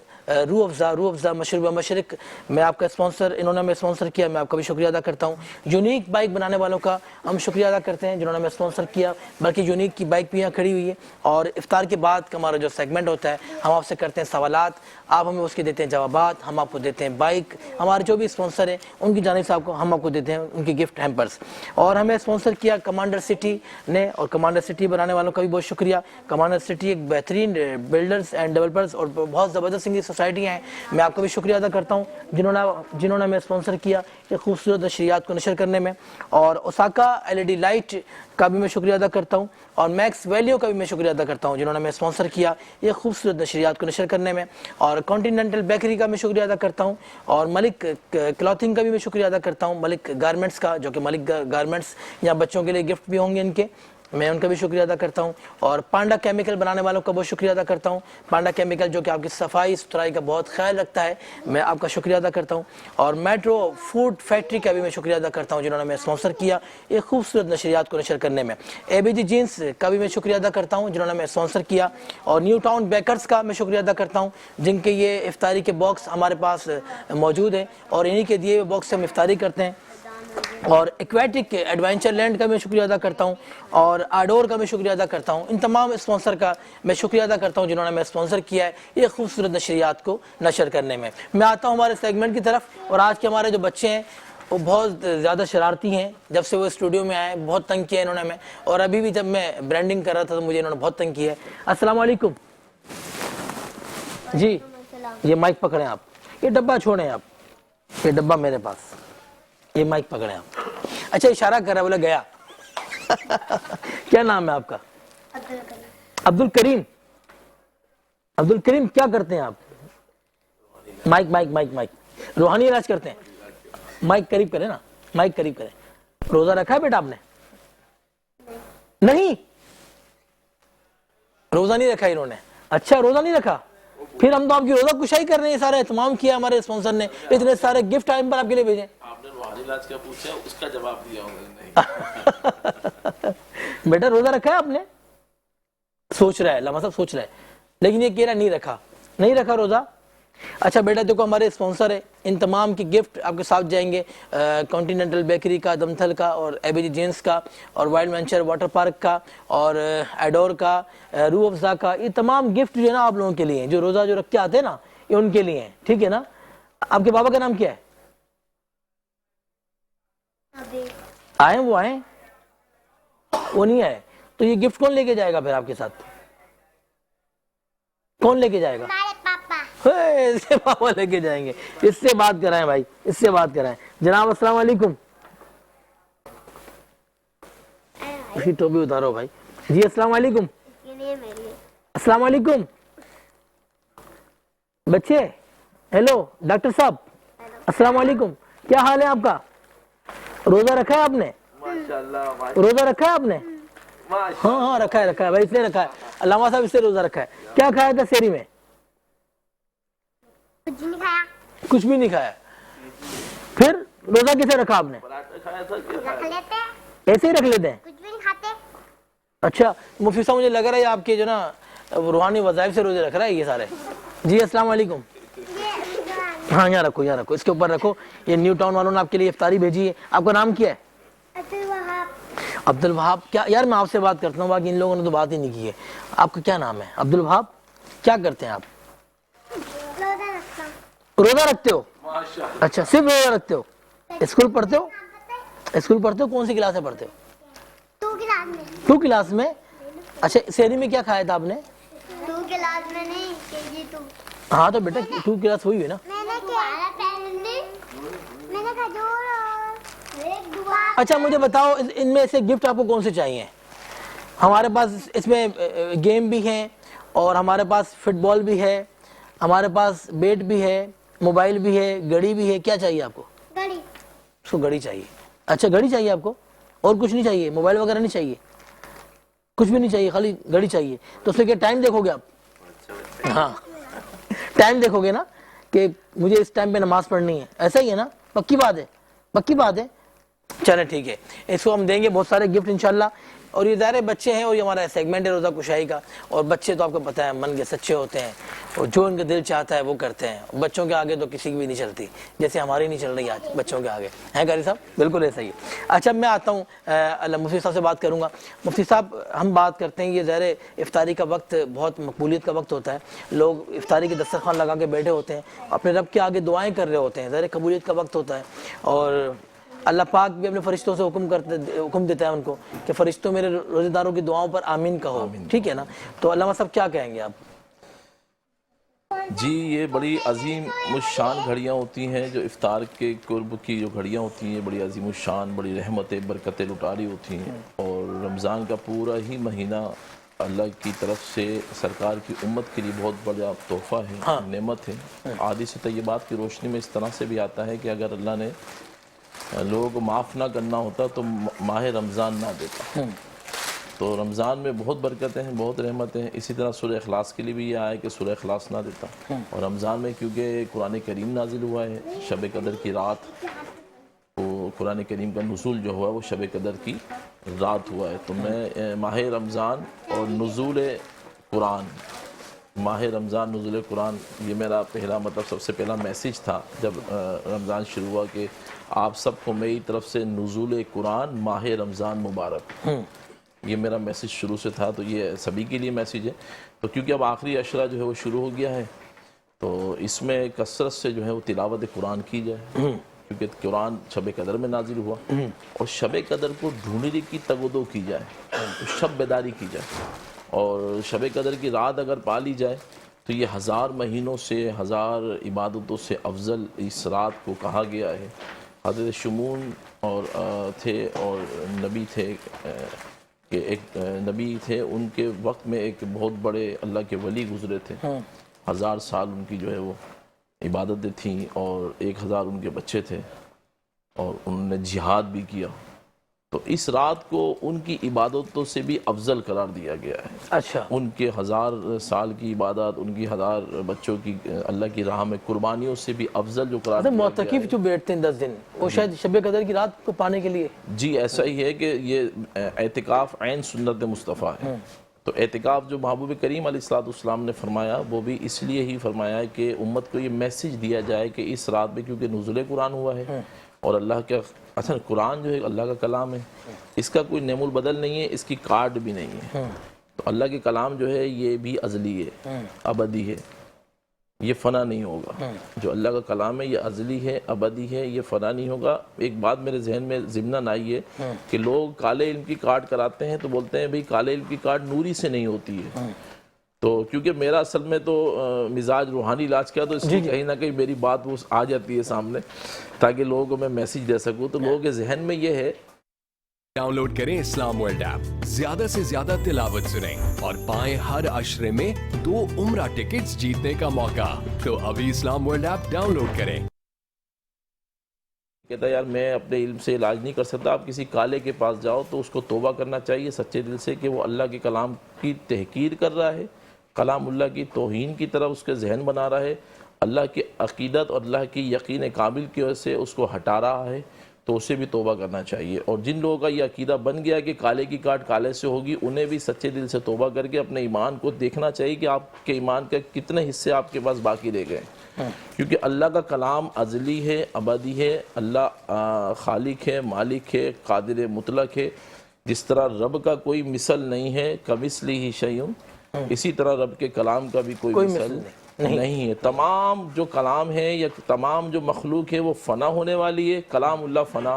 روح افزا مشروبہ مشرق میں آپ کا اسپانسر, انہوں نے ہمیں اسپانسر کیا, میں آپ کا بھی شکریہ ادا کرتا ہوں. یونیک بائک بنانے والوں کا ہم شکریہ ادا کرتے ہیں جنہوں نے ہمیں اسپانسر کیا. بلکہ یونیک کی بائک بھی یہاں کھڑی ہوئی ہے. اور افطار کے بعد کا ہمارا جو سیگمنٹ ہوتا ہے ہم آپ سے کرتے ہیں سوالات, آپ ہمیں اس کے دیتے ہیں جوابات, ہم آپ کو دیتے ہیں بائک. ہمارے جو بھی اسپانسر ہیں ان کی جانب سے ہم آپ کو دیتے ہیں ان کی گفٹ ہیمپرز. اور ہمیں اسپانسر کیا کمانڈر سٹی نے, اور کمانڈر سٹی بنانے والوں کا بھی بہت شکریہ. کمانڈر سٹی ایک بہترین بلڈرز اینڈ ڈیولپرز اور بہت زبردست انگلش سوسائٹیاں ہیں. میں آپ کا بھی شکریہ ادا کرتا ہوں جنہوں نے ہمیں اسپانسر کیا یہ خوبصورت نشریات کو نشر کرنے میں. اور اوساکا LED لائٹ کا بھی میں شکریہ ادا کرتا ہوں. اور میکس ویلیو کا بھی میں شکریہ ادا کرتا ہوں جنہوں نے ہمیں اسپانسر کیا یہ خوبصورت نشریات کو نشر کرنے میں. اور کانٹیننٹل بیکری کا میں شکریہ ادا کرتا ہوں. اور ملک کلاتھنگ کا بھی میں شکریہ ادا کرتا ہوں, ملک گارمنٹس کا, جو کہ ملک گارمنٹس یہاں بچوں کے لیے گفٹ بھی ہوں گے ان کے, میں ان کا بھی شکریہ ادا کرتا ہوں. اور پانڈا کیمیکل بنانے والوں کا بہت شکریہ ادا کرتا ہوں. پانڈا کیمیکل جو کہ آپ کی صفائی ستھرائی کا بہت خیال رکھتا ہے, میں آپ کا شکریہ ادا کرتا ہوں. اور میٹرو فوڈ فیکٹری کا بھی میں شکریہ ادا کرتا ہوں جنہوں نے ہمیں اسپانسر کیا یہ خوبصورت نشریات کو نشر کرنے میں. ABG جینس کا بھی میں شکریہ ادا کرتا ہوں جنہوں نے ہمیں اسپانسر کیا. اور نیو ٹاؤن بیکرز کا میں شکریہ ادا کرتا ہوں جن کے یہ افطاری کے باکس ہمارے پاس موجود ہیں اور انہی کے دیے ہوئے باکس سے ہم افطاری کرتے ہیں. اور ایکویٹک ایڈونچر لینڈ کا میں شکریہ ادا کرتا ہوں. اور آڈور کا میں شکریہ ادا کرتا ہوں. ان تمام اسپانسر کا میں شکریہ ادا کرتا ہوں جنہوں نے ہمیں اسپانسر کیا ہے یہ خوبصورت نشریات کو نشر کرنے میں. میں آتا ہوں ہمارے سیگمنٹ کی طرف. اور آج کے ہمارے جو بچے ہیں وہ بہت زیادہ شرارتی ہیں. جب سے وہ اسٹوڈیو میں آئے بہت تنگ کیا انہوں نے ہمیں, اور ابھی بھی جب میں برانڈنگ کر رہا تھا تو مجھے انہوں نے بہت تنگ کیا ہے. السلام علیکم جی. یہ مائک پکڑیں آپ, یہ ڈبہ چھوڑیں آپ, یہ ڈبہ میرے پاس, یہ مائک پکڑیں آپ. اچھا اشارہ کر رہا ہے, بولا گیا. کیا نام ہے آپ کا؟ عبد الکریم. عبد الکریم کیا کرتے ہیں آپ؟ مائک مائک مائک مائک روحانی علاج کرتے ہیں. مائک قریب کریں نا, مائک قریب کریں. روزہ رکھا ہے بیٹا آپ نے؟ نہیں, روزہ نہیں رکھا انہوں نے. اچھا روزہ نہیں رکھا, پھر ہم تو آپ کی روزہ کشائی کر رہے ہیں. سارا اہتمام کیا ہمارے اسپانسر نے, اتنے سارے گفٹ ٹائم پر آپ کے لیے بھیجیں. آپ نے روحانی علاج کیا پوچھا اس کا جواب دیا ہوگا. بیٹا روزہ رکھا ہے آپ نے؟ سوچ رہا ہے, علامہ صاحب سوچ رہا ہے, لیکن یہ کہہ رہا نہیں رکھا روزہ. اچھا بیٹا دیکھو ہمارے اسپانسر ہے, ان تمام کی گفٹ آپ کے ساتھ جائیں گے. کانٹیننٹل بیکری کا, دمتھل کا, اور ABG جینس کا, اور وائلڈ وینچر واٹر پارک کا, اور ایڈور کا, روح افزا کا. یہ تمام گفٹ جو ہے نا آپ لوگوں کے لیے ہیں جو روزہ جو رکھ کے آتے ہیں نا, یہ ان کے لیے ہیں. ٹھیک ہے نا. آپ کے بابا کا نام کیا ہے؟ آئیں وہ آئیں, وہ نہیں آئے. تو یہ گفٹ کون لے کے جائے گا پھر آپ کے ساتھ؟ کون لے کے جائے گا؟ اس سے پاپا لے کے جائیں گے. اس سے بات کرائیں بھائی, اس سے بات کرائیں. جناب السلام علیکم. اس کی ٹوپی اتارو بھائی. جی السلام علیکم. السلام علیکم بچے. ہیلو ڈاکٹر صاحب, السلام علیکم. کیا حال ہے آپ کا؟ روزہ رکھا ہے آپ نے؟ روزہ رکھا ہے آپ نے؟ ہاں رکھا ہے بھائی, اس نے رکھا ہے. علامہ صاحب اس سے روزہ رکھا ہے. کیا کھایا تھا سحری میں؟ کچھ بھی نہیں کھایا. پھر روزہ کیسے رکھا آپ نے؟ ایسے ہی رکھ لیتے ہیں, کچھ بھی نہیں کھاتے. اچھا مفتی صاحب مجھے لگ رہا ہے آپ کے جو نا روحانی وظائف سے روزے رکھ رہا ہے یہ سارے. جی السلام علیکم. ہاں یہاں رکھو, اس کے اوپر رکھو. یہ نیو ٹاؤن والوں نے آپ کے لیے افطاری بھیجی ہے. آپ کا نام کیا ہے؟ عبد الوہاب. کیا یار میں آپ سے بات کرتا ہوں, باقی ان لوگوں نے تو بات ہی نہیں کی ہے. آپ کا کیا نام ہے؟ عبد الوہاب. کیا کرتے ہیں آپ؟ روزہ رکھتے ہو؟ اچھا صرف روزہ رکھتے ہو؟ اسکول پڑھتے ہو؟ اسکول پڑھتے ہو؟ کون سی کلاس میں پڑھتے ہو؟ 2 کلاس میں. 2 کلاس میں. اچھا سحری میں کیا کھایا تھا آپ نے؟ 2 کلاس میں نہیں, KG 2. ہاں تو بیٹا 2 کلاس ہوئی ہے نا. میں نے کھجور اور ایک دعا. اچھا مجھے بتاؤ ان میں سے گفٹ آپ کو کون سے چاہیے؟ ہمارے پاس اس میں گیم بھی ہیں اور ہمارے پاس فٹ بال بھی ہے, ہمارے پاس بیٹ بھی ہے, موبائل بھی ہے, گھڑی بھی ہے. کیا چاہیے آپ کو؟ گھڑی. اس کو گھڑی چاہیے. اچھا گھڑی چاہیے آپ کو, اور کچھ نہیں چاہیے؟ موبائل وغیرہ نہیں چاہیے؟ کچھ بھی نہیں چاہیے, خالی گھڑی چاہیے. تو اس کے ٹائم دیکھو گے آپ؟ ہاں ٹائم دیکھو گے نا کہ مجھے اس ٹائم پہ نماز پڑھنی ہے, ایسا ہی ہے نا؟ پکی بات ہے, پکی بات ہے. چلیں ٹھیک ہے, اس کو ہم دیں گے بہت سارے گفٹ انشاءاللہ. اور یہ ظاہر بچے ہیں اور یہ ہمارا سیگمنٹ ہے روزہ کشائی کا, اور بچے تو آپ کو پتہ ہے من کے سچے ہوتے ہیں اور جو ان کا دل چاہتا ہے وہ کرتے ہیں. بچوں کے آگے تو کسی کی بھی نہیں چلتی, جیسے ہماری نہیں چل رہی آج بچوں کے آگے, ہیں قاری صاحب؟ بالکل ایسا ہی ہے. اچھا میں آتا ہوں مفتی صاحب سے بات کروں گا. مفتی صاحب ہم بات کرتے ہیں, یہ ظاہر افطاری کا وقت بہت مقبولیت کا وقت ہوتا ہے, لوگ افطاری کے دسترخوان لگا کے بیٹھے ہوتے ہیں, اپنے رب کے آگے دعائیں کر رہے ہوتے ہیں, ظاہر قبولیت کا وقت ہوتا ہے. اور اللہ پاک بھی اپنے فرشتوں سے حکم دیتا ہے ان کو کہ فرشتوں میرے روزے داروں کی دعاؤں پر آمین کہو, ٹھیک ہے نا؟ تو علامہ صاحب کیا کہیں گے آپ؟ جی یہ بڑی عظیم الشان گھڑیاں ہوتی ہیں جو افطار کے قرب کی جو گھڑیاں ہوتی ہیں, بڑی عظیم الشان, بڑی رحمتیں برکتیں لٹاری ہوتی ہیں. اور رمضان کا پورا ہی مہینہ اللہ کی طرف سے سرکار کی امت کے لیے بہت بڑا تحفہ ہے, نعمت ہے. احادیث طیبات کی روشنی میں اس طرح سے بھی آتا ہے کہ اگر اللہ نے لوگوں کو معاف نہ کرنا ہوتا تو ماہ رمضان نہ دیتا. تو رمضان میں بہت برکتیں ہیں, بہت رحمتیں ہیں. اسی طرح سورہ اخلاص کے لیے بھی یہ آیا کہ سورہ اخلاص نہ دیتا. اور رمضان میں کیونکہ قرآن کریم نازل ہوا ہے, شب قدر کی رات, تو قرآن کریم کا نزول جو ہوا ہے وہ شب قدر کی رات ہوا ہے. تو میں ماہ رمضان اور نزول قرآن, ماہ رمضان نزول قرآن, یہ میرا پہلا مطلب سب سے پہلا میسیج تھا جب رمضان شروع ہوا کہ آپ سب کو میری طرف سے نزول قرآن ماہ رمضان مبارک, یہ میرا میسیج شروع سے تھا. تو یہ سبھی کے لیے میسیج ہے. تو کیونکہ اب آخری عشرہ جو ہے وہ شروع ہو گیا ہے, تو اس میں کثرت سے جو ہے وہ تلاوت قرآن کی جائے, کیونکہ قرآن شب قدر میں نازل ہوا. اور شب قدر کو ڈھونڈنے کی تگودو کی جائے, شب بیداری کی جائے. اور شب قدر کی رات اگر پا لی جائے تو یہ 1000 مہینوں سے 1000 عبادتوں سے افضل اس رات کو کہا گیا ہے. حضرت شمون اور تھے اور نبی تھے کہ ایک نبی تھے, ان کے وقت میں ایک بہت بڑے اللہ کے ولی گزرے تھے. 1000 سال ان کی جو ہے وہ عبادتیں تھیں, اور 1000 ان کے بچے تھے, اور انہوں نے جہاد بھی کیا. تو اس رات کو ان کی عبادتوں سے بھی افضل قرار دیا گیا ہے. اچھا ان کے 1000 سال کی عبادت, ان کی 1000 بچوں کی اللہ کی راہ میں قربانیوں سے بھی افضل جو قرار دیا گیا ہے. معتکف جو بیٹھتے ہیں 10 دن, وہ شاید شب قدر کی رات کو پانے کے لیے. جی ایسا ہی ہے کہ یہ اعتکاف عین سنت مصطفیٰ ہے. تو اعتکاف جو محبوب کریم علیہ السلام نے فرمایا وہ بھی اس لیے ہی فرمایا ہے کہ امت کو یہ میسیج دیا جائے کہ اس رات میں کیونکہ نزول قرآن ہوا ہے, اور اللہ کا اصل قرآن جو ہے اللہ کا کلام ہے, اس کا کوئی نعم البدل نہیں ہے, اس کی کارڈ بھی نہیں ہے. تو اللہ کے کلام جو ہے یہ بھی ازلی ہے, ابدی ہے, یہ فنا نہیں ہوگا. جو اللہ کا کلام ہے یہ ازلی ہے, ابدی ہے, یہ فنا نہیں ہوگا. ایک بات میرے ذہن میں ضمناً آئی ہے کہ لوگ کالے علم کی کارڈ کراتے ہیں تو بولتے ہیں بھئی کالے علم کی کارڈ نوری سے نہیں ہوتی ہے. تو کیونکہ میرا اصل میں تو مزاج روحانی علاج کیا, تو اس لیے کہیں نہ کہیں میری بات وہ آ جاتی ہے سامنے تاکہ لوگوں کو میں میسیج دے سکوں. تو لوگوں کے ذہن میں یہ ہے, ڈاؤن لوڈ کریں اسلام ورلڈ ایپ, زیادہ سے زیادہ تلاوت سنیں اور پائیں ہر عشرے میں 2 عمرہ ٹکٹس جیتنے کا موقع. تو ابھی اسلام ورلڈ ایپ ڈاؤن لوڈ کریں. کہتا ہے یار میں اپنے علم سے علاج نہیں کر سکتا, آپ کسی کالے کے پاس جاؤ تو اس کو توبہ کرنا چاہیے سچے دل سے کہ وہ اللہ کے کلام کی تحقیر کر رہا ہے, کلام اللہ کی توہین کی طرف اس کے ذہن بنا رہا ہے, اللہ کی عقیدت اور اللہ کی یقین کامل کی وجہ سے اس کو ہٹا رہا ہے, تو اسے بھی توبہ کرنا چاہیے. اور جن لوگوں کا یہ عقیدہ بن گیا کہ کالے کی کاٹ کالے سے ہوگی, انہیں بھی سچے دل سے توبہ کر کے اپنے ایمان کو دیکھنا چاہیے کہ آپ کے ایمان کے کتنے حصے آپ کے پاس باقی رہ گئے. کیونکہ اللہ کا کلام ازلی ہے, ابدی ہے, اللہ خالق ہے, مالک ہے, قادر مطلق ہے. جس طرح رب کا کوئی مثل نہیں ہے, کمثلہ شیء, اسی طرح رب کے کلام کا بھی کوئی مثل نہیں ہے. تمام جو کلام ہے یا تمام جو مخلوق ہے وہ فنا ہونے والی ہے, کلام اللہ فنا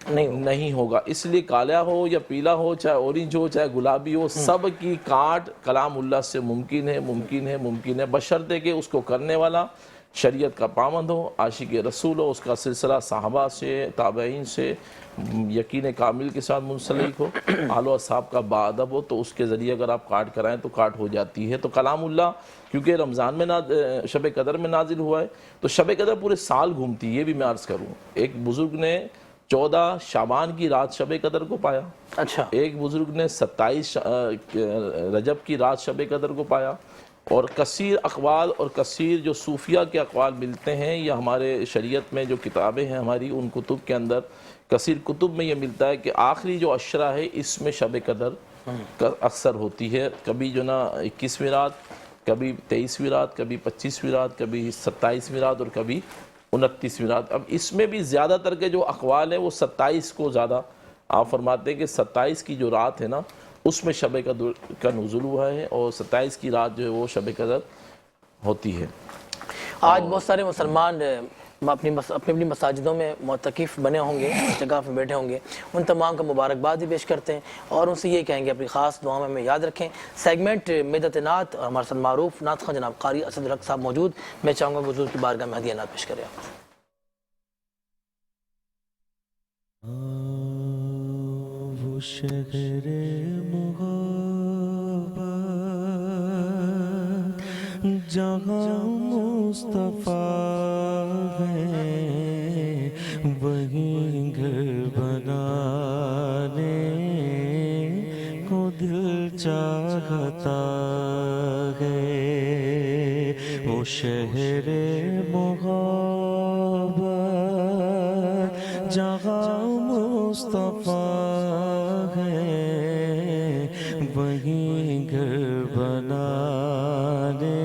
نہیں ہوگا. اس لیے کالا ہو یا پیلا ہو، چاہے اورنج ہو چاہے گلابی ہو، سب کی کاٹ کلام اللہ سے ممکن ہے بشرطے کہ اس کو کرنے والا شریعت کا پابند ہو، عاشق رسول ہو، اس کا سلسلہ صحابہ سے تابعین سے یقین کامل کے ساتھ منسلک ہو، آل و اصحاب کا باادب ہو، تو اس کے ذریعے اگر آپ کاٹ کرائیں تو کاٹ ہو جاتی ہے. تو کلام اللہ کیونکہ رمضان میں شب قدر میں نازل ہوا ہے، تو شب قدر پورے سال گھومتی ہے. یہ بھی میں عرض کروں، ایک بزرگ نے 14 شعبان کی رات شب قدر کو پایا، اچھا، ایک بزرگ نے 27 رجب کی رات شب قدر کو پایا. اور کثیر اقوال اور کثیر جو صوفیہ کے اقوال ملتے ہیں، یا ہمارے شریعت میں جو کتابیں ہیں ہماری، ان کتب کے اندر کثیر کتب میں یہ ملتا ہے کہ آخری جو عشرہ ہے اس میں شب قدر اکثر ہوتی ہے. کبھی جو نا 21ویں رات، کبھی 23ویں رات، کبھی 25ویں رات، کبھی 27ویں رات اور کبھی 29ویں رات. اب اس میں بھی زیادہ تر کے جو اقوال ہیں وہ 27 کو زیادہ آپ فرماتے ہیں کہ 27 کی جو رات ہے نا اس میں شب قدر کا نزول ہوا ہے، اور 27 کی رات جو ہے وہ شب قدر ہوتی ہے. آج بہت سارے مسلمان اپنی مساجدوں میں معتکف بنے ہوں گے، اعتکاف میں بیٹھے ہوں گے، ان تمام کا مبارکباد بھی پیش کرتے ہیں اور ان سے یہ کہیں گے اپنی خاص دعاؤں میں ہمیں یاد رکھیں. سیگمنٹ میدت نعت اور ہمارے ساتھ معروف نعت خواں جناب قاری اسد الحق صاحب موجود. میں چاہوں گا حضور کی بارگاہ میں ہدیہ نعت پیش کریں. وہ شہر محبت جہاں مصطفیٰ ہے، وہیں گھر بنانے کو دل چاہتا ہے. وہ شہر محبت جہاں مصطفیٰ ہے، وہیں گھر بنانے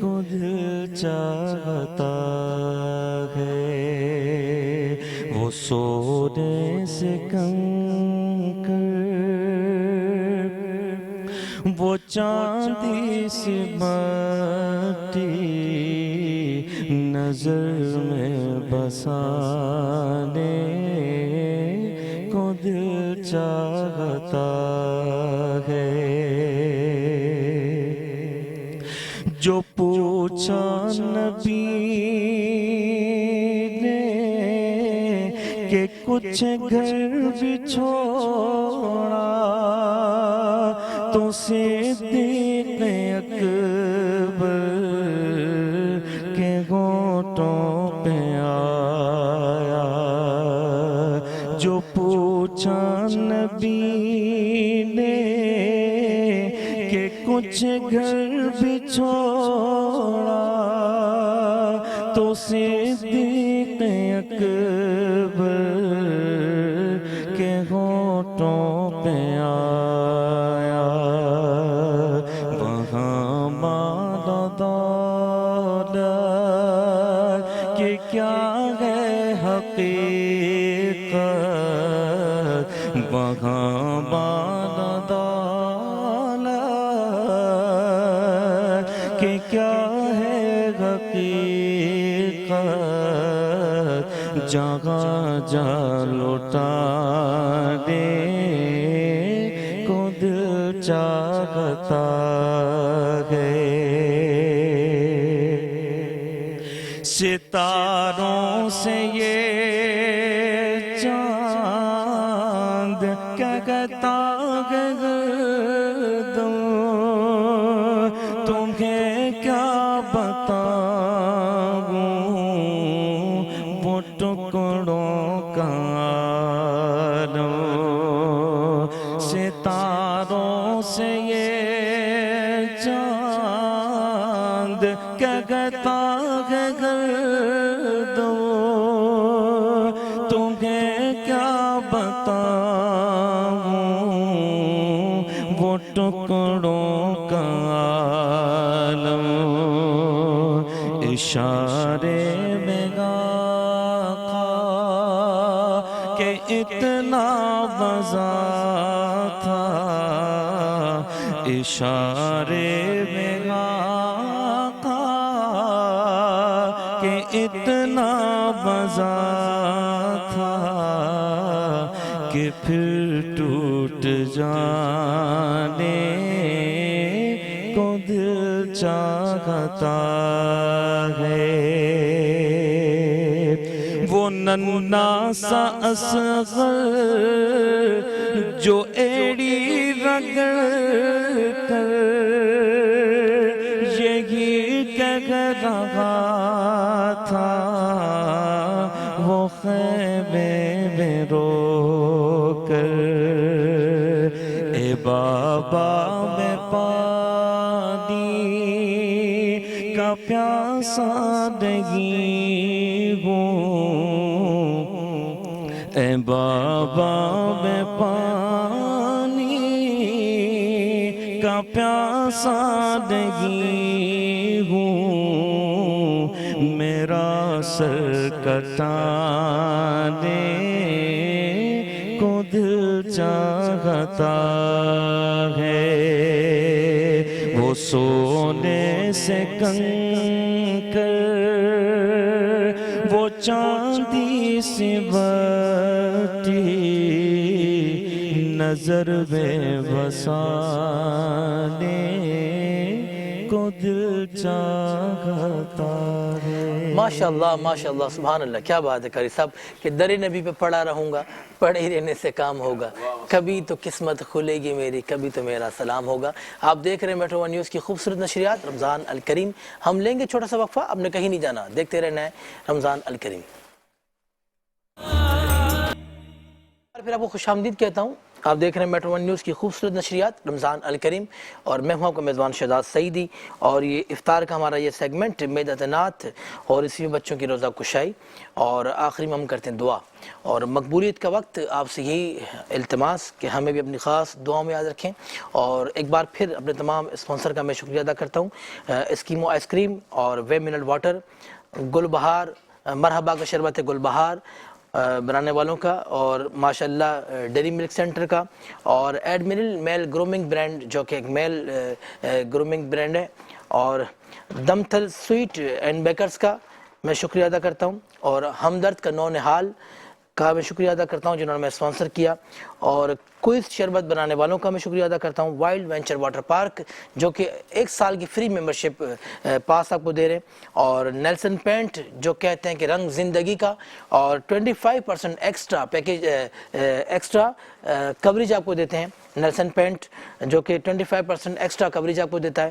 کو دل چاہتا ہے. وہ سونے سے کنکر، وہ چاندی سی مٹی نظر میں بسانے کو دل چاہتا ہے. جو پوچھا نبی نے کہ کچھ گھر بھی چھوڑا، تو صدیق اکبر کے ہونٹوں پہ آیا. جو پوچھا نبی نے کہ کچھ گھر بھی چھوڑا، تو صدیق اکبر کے ہونٹوں پہ آیا. وہاں مال دولت کہ کیا ہے حقیقت، وہاں مال دولت کہ کیا ہے حقیقت، جہاں جا لوٹا دے کو دل چاہتا ہے. ستاروں سے یہ چاند کہتا ہے گردوں، تمہیں کیا بتاؤں وہ ٹکڑوں کا عالم. ستاروں سے یہ چاند کہتا ہے گردوں، تمہیں کیا بتاؤں وہ ٹکڑوں کا عالم. اشارے میں آقا کہ اتنا مزہ تھا، اشارے میں آقا کہ اتنا مزہ تھا، کہ پھر ٹوٹ جانے کو دل چاہتا ہے، وہ ننھا سا اصغر جو ایڑی رگڑ کر یہی کہہ رہا تھا، وہ خیمے میں رو کر، اے بابا میں پانی کا پیاسا نہیں ہوں، اے بابا میں پانی کا پیاسا نہیں ہوں، میرا سر کٹانے کو دل چاہتا ہے، وہ سونے سے کنکر، وہ چاندی سی بٹی، نظر میں بسانے کو دل چاہتا ہے۔ ماشاءاللہ ماشاءاللہ سبحان اللہ، کیا بات ہے قاری صاحب کہ در نبی پہ پڑا رہوں گا، پڑے ہی رہنے سے کام ہوگا، کبھی تو قسمت کھلے گی میری، کبھی تو میرا سلام ہوگا۔ آپ دیکھ رہے ہیں میٹرو ون نیوز کی خوبصورت نشریات رمضان الکریم۔ ہم لیں گے چھوٹا سا وقفہ، اب نے کہیں نہیں جانا، دیکھتے رہنا ہے رمضان الکریم۔ پھر آپ کو خوش آمدید کہتا ہوں، آپ دیکھ رہے ہیں میٹرو ون نیوز کی خوبصورت نشریات رمضان الکریم، اور میں ہوں آپ کا میزبان شہزاد سعیدی، اور یہ افطار کا ہمارا یہ سیگمنٹ میدۃ نعت، اور اسی میں بچوں کی روزہ کشائی، اور آخری میں ہم کرتے ہیں دعا اور مقبولیت کا وقت۔ آپ سے یہی التماس کہ ہمیں بھی اپنی خاص دعاؤں میں یاد رکھیں، اور ایک بار پھر اپنے تمام اسپانسر کا میں شکریہ ادا کرتا ہوں، اسکیمو آئس کریم اور وے منرل واٹر، گل بہار مرحبا کا شربت گل بہار بنانے والوں کا، اور ماشاءاللہ ڈیری ملک سینٹر کا، اور ایڈمرل میل گرومنگ برانڈ جو کہ ایک میل گرومنگ برانڈ ہے، اور دمتل سویٹ اینڈ بیکرز کا میں شکریہ ادا کرتا ہوں، اور ہمدرد کا نونہال کا میں شکریہ ادا کرتا ہوں جنہوں نے میں اسپانسر کیا، اور کوئز شربت بنانے والوں کا میں شکریہ ادا کرتا ہوں، وائلڈ وینچر واٹر پارک جو کہ 1 سال کی فری ممبرشپ پاس آپ کو دے رہے ہیں، اور نیلسن پینٹ جو کہتے ہیں کہ رنگ زندگی کا، اور 25% ایکسٹرا پیکیج ایکسٹرا کوریج آپ کو دیتے ہیں، نیلسن پینٹ جو کہ 25% ایکسٹرا کوریج آپ کو دیتا ہے،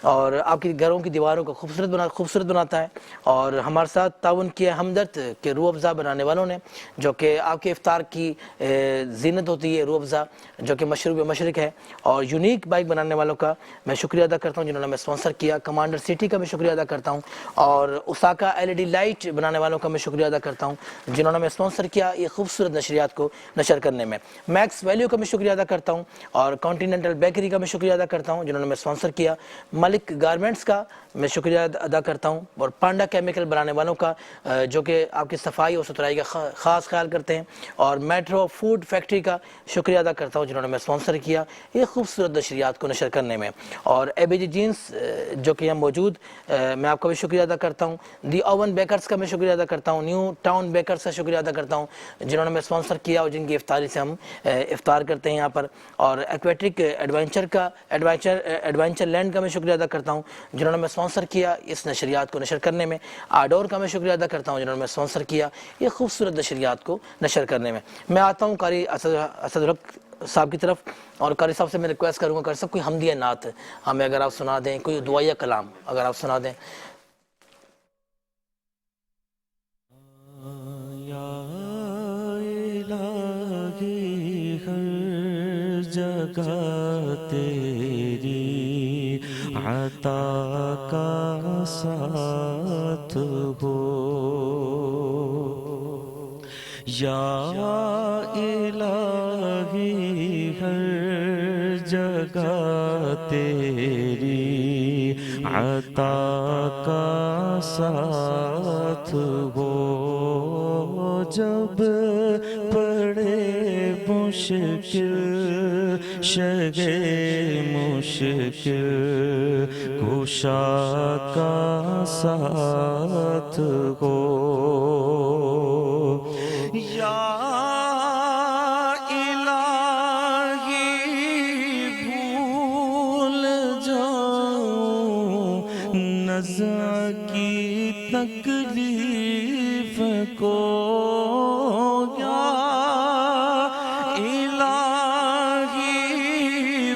اور آپ کی گھروں کی دیواروں کو خوبصورت بناتا ہے، اور ہمارے ساتھ تعاون کیا ہمدرد کے روح افزا بنانے والوں نے، جو کہ آپ کے افطار کی زینت ہوتی ہے، روح افزا جو کہ مشروب مشرق ہے، اور یونیک بائک بنانے والوں کا میں شکریہ ادا کرتا ہوں جنہوں نے میں اسپانسر کیا، کمانڈر سٹی کا میں شکریہ ادا کرتا ہوں، اور اوساکا LED لائٹ بنانے والوں کا میں شکریہ ادا کرتا ہوں جنہوں نے میں اسپانسر کیا یہ خوبصورت نشریات کو نشر کرنے میں، میکس ویلیو کا میں شکریہ ادا کرتا ہوں، اور کانٹیننٹل بیکری کا میں شکریہ ادا کرتا ہوں جنہوں نے میں اسپانسر کیا، ملک گارمنٹس کا میں شکریہ ادا کرتا ہوں، اور پانڈا کیمیکل بنانے والوں کا جو کہ آپ کی صفائی اور ستھرائی کا خاص خیال کرتے ہیں، اور میٹرو فوڈ فیکٹری کا شکریہ ادا کرتا ہوں جنہوں نے میں اسپانسر کیا یہ خوبصورت نشریات کو نشر کرنے میں، اور ABG جینس جو کہ یہاں موجود میں آپ کا بھی شکریہ ادا کرتا ہوں، دی اوون بیکرز کا میں شکریہ ادا کرتا ہوں، نیو ٹاؤن بیکرز کا شکریہ ادا کرتا ہوں جنہوں نے میں اسپانسر کیا اور جن کی افطاری سے ہم افطار کرتے ہیں یہاں پر، اور ایکویٹک ایڈونچر لینڈ کا میں شکریہ ادا کرتا ہوں جنہوں نے میں اسپانسر کیا اس نشریات کو نشر کرنے میں، آڈور کا میں شکریہ ادا کرتا ہوں جنہوں نے میں اسپانسر کیا یہ خوبصورت نشریات کو نشر کرنے میں آتا ہوں قاری اسد الحق صاحب کی طرف، اور قاری صاحب سے میں ریکویسٹ کروں گا قاری صاحب کوئی حمدیہ نعت ہمیں اگر آپ سنا دیں، کوئی دعائیہ کلام اگر آپ سنا دیں۔ یا الہی ہر جگہ تیری عطا کا ساتھ ہو، یا الہی ہر جگہ تیری عطا کا ساتھ ہو، جب پڑے مشکل شگے مشکل کشا کا ساتھ ہو، یا نزع کی تکلیف کو یا الہی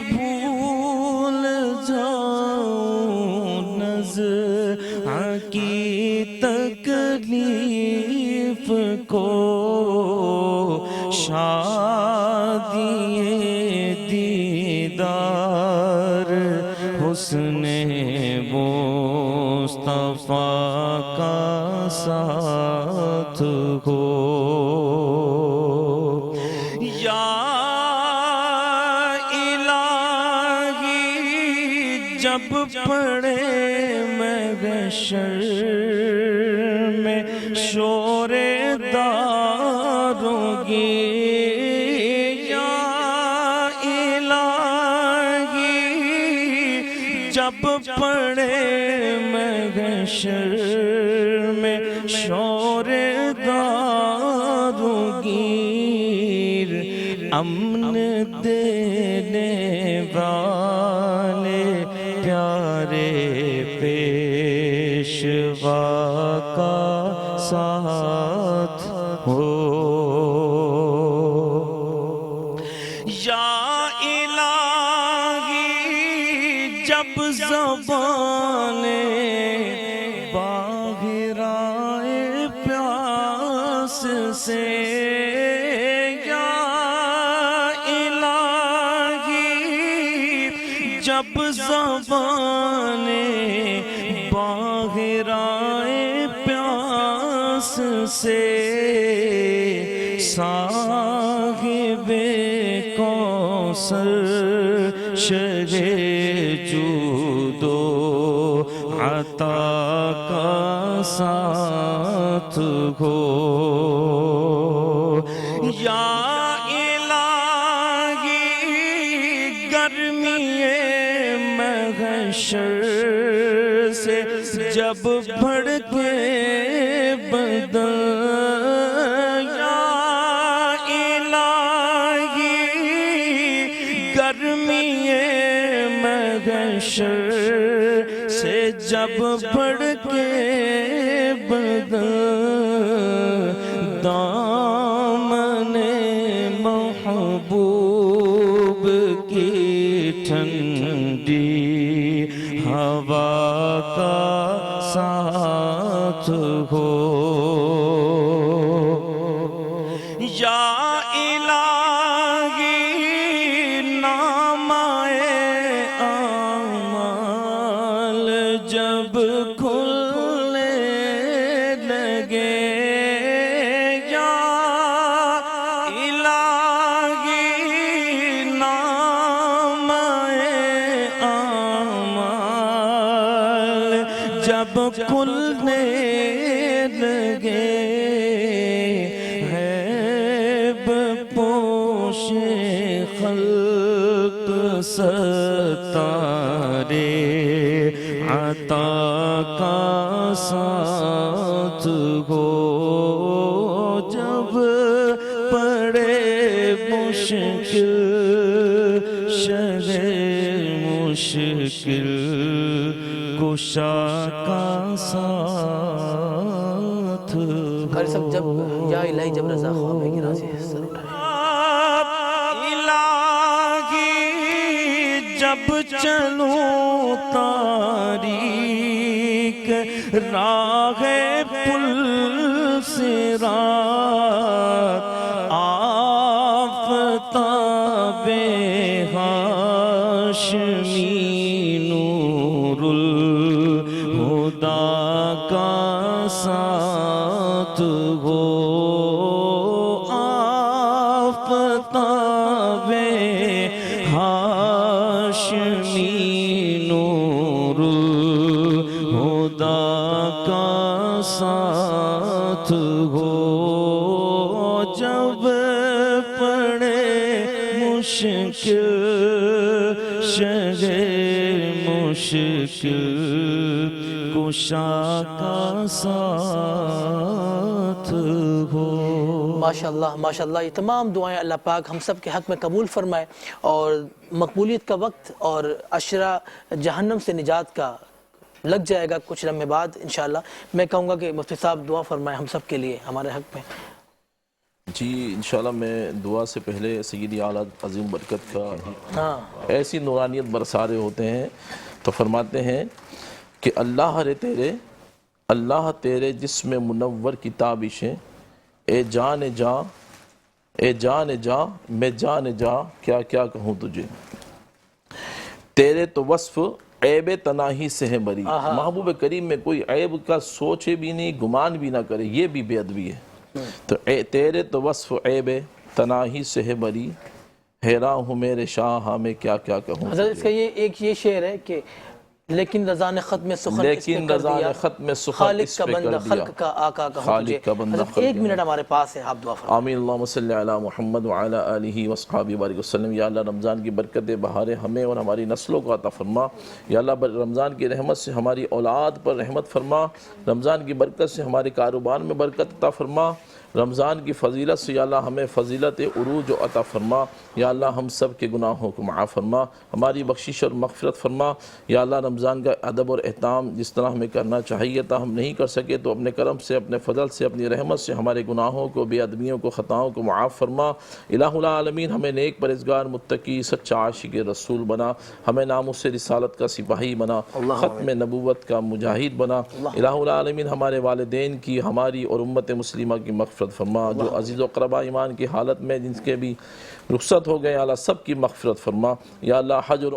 بھول جاؤں نزع کی تکلیف کو شادی دیدار حسن مصطفیٰ کا ساتھ ہو یا الہی جب پڑے محشر میں شور داروں کی یا الہی جب پڑے محشر میں شور داروں گیر امن دینے والے پیارے پیشوا کا ساتھ ہو یا الہی جب زبان باہر آئے پیاس سے یا الہی جب زبان باہر آئے پیاس سے صاحب کوثر شہ جود و عطا کا ساتھ ہو یا الہی گرمی محشر سے جب بھڑکے بدن یا الہی گرمی محشر سے جب بھڑکے بدن دامن محبوب کی ٹھنڈی ہوا کا ساتھ ہو یا الہی نامۂ اعمال جب کھلنے لگے یا الہی نامۂ اعمال جب کھلنے لگے غیب پوش خلق ستارے عطا کا ساتھ ہو جب پڑے مشکل شر مشکل کشا کا ساتھ قاری صاحب جب یا الہی جب رضا خواب ہے گرا سے سر اٹھائیں الہی جب چلوں تاریک راہ پل صراط آفتاب ہاشمی نور الہدی کا ساتھ ہو آفتاب ہاشمی نور الہدی کا ساتھ ہو جب پڑے مشکل شہ مشکل کشا کا ساتھ ہو ماشاءاللہ ماشاءاللہ یہ تمام دعائیں اللہ پاک ہم سب کے حق میں قبول فرمائے اور مقبولیت کا وقت اور عشرہ جہنم سے نجات کا لگ جائے گا کچھ لمحے بعد انشاءاللہ. میں کہوں گا کہ مفتی صاحب دعا فرمائیں ہم سب کے لیے ہمارے حق میں. جی انشاءاللہ میں دعا سے پہلے سیدی اعلیٰ عظیم برکت کا ایسی نورانیت برسا رہے ہوتے ہیں تو فرماتے ہیں کہ اللہ تیرے جسم منور کی تابشیں، اے جان جاں میں جان جاں کیا کیا کہوں تجھے، تیرے تو وصف عیب تناہی سے ہے بری. محبوب کریم میں کوئی عیب کا سوچے بھی نہیں، گمان بھی نہ کرے، یہ بھی بے ادبی ہے. تو تیرے تو وصف عیب تناہی سے ہے بری، حیراں ہوں میرے شاہ میں کیا کیا کہوں. حضرت اس کا یہ شعر ہے کہ لیکن رضا نے ختم سخن اس پہ کر دیا، خالق کا بندہ خلق کا آقا کہوں تجھے. حضرت 1 منٹ ہمارے پاس ہے، آپ دعا فرمائیں. آمین. اللہم صلی علی محمد وعلی آلہ وصحابہ بارک وسلم. یا اللہ رمضان کی برکت بہار ہمیں اور ہماری نسلوں کو عطا فرما. یا اللہ رمضان کی رحمت سے ہماری اولاد پر رحمت فرما. رمضان کی برکت سے ہمارے کاروبار میں برکت عطا فرما. رمضان کی فضیلت سے یا اللہ ہمیں فضیلت عروج و عطا فرما. یا اللہ ہم سب کے گناہوں کو معاف فرما، ہماری بخشش اور مغفرت فرما. یا اللہ رمضان کا ادب اور احترام جس طرح ہمیں کرنا چاہیے تھا ہم نہیں کر سکے، تو اپنے کرم سے، اپنے فضل سے، اپنی رحمت سے ہمارے گناہوں کو، بے ادبیوں کو، خطاؤں کو معاف فرما. الہ العالمین ہمیں نیک پرہیزگار متقی سچا عاشق رسول بنا، ہمیں ناموس رسالت کا سپاہی بنا، ختم نبوت کا مجاہد بنا. الہ العالمین ہمارے والدین کی، ہماری اور امت مسلمہ کی مغفرت فرما. جو عزیز و قربا ایمان کی حالت میں جن کے بھی رخصت ہو گئے، اللہ سب کی مغفرت فرما. یا اللہ حج اور